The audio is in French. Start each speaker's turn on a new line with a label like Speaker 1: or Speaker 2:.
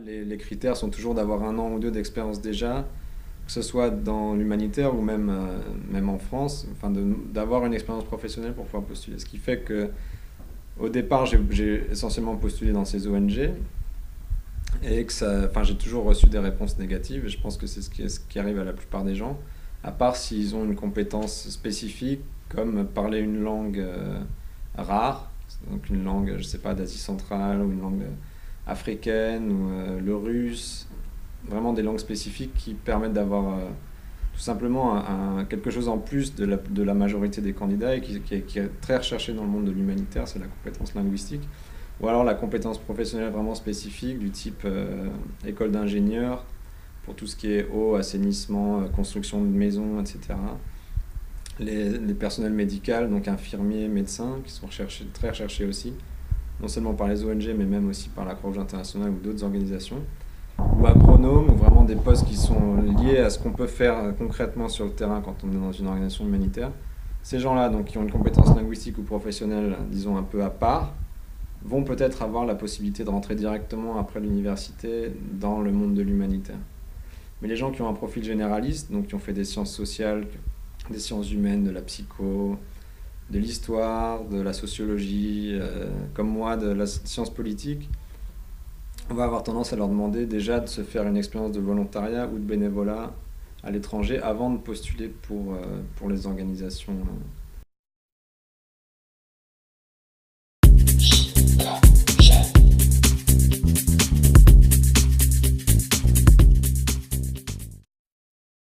Speaker 1: Les critères sont toujours d'avoir 1 an ou 2 d'expérience déjà, que ce soit dans l'humanitaire ou même en France, enfin d'avoir une expérience professionnelle pour pouvoir postuler. Ce qui fait que au départ, j'ai essentiellement postulé dans ces ONG et que enfin, j'ai toujours reçu des réponses négatives et je pense que c'est ce qui arrive à la plupart des gens, à part s'ils ont une compétence spécifique comme parler une langue rare, donc une langue, je sais pas, d'Asie centrale ou une langue africaine ou le russe, vraiment des langues spécifiques qui permettent d'avoir tout simplement quelque chose en plus de la majorité des candidats et qui est très recherché dans le monde de l'humanitaire, c'est la compétence linguistique. Ou alors la compétence professionnelle vraiment spécifique du type école d'ingénieur pour tout ce qui est eau, assainissement, construction de maisons, etc. Les personnels médicaux, donc infirmiers, médecins, qui sont très recherchés aussi, non seulement par les ONG, mais même aussi par la Croix-Rouge internationale ou d'autres organisations. Ou agronomes, ou vraiment des postes qui sont liés à ce qu'on peut faire concrètement sur le terrain quand on est dans une organisation humanitaire. Ces gens-là, donc, qui ont une compétence linguistique ou professionnelle, disons, un peu à part, vont peut-être avoir la possibilité de rentrer directement après l'université dans le monde de l'humanitaire. Mais les gens qui ont un profil généraliste, donc qui ont fait des sciences sociales, des sciences humaines, de la psycho, de l'histoire, de la sociologie, comme moi, de la science politique, on va avoir tendance à leur demander déjà de se faire une expérience de volontariat ou de bénévolat à l'étranger avant de postuler pour les organisations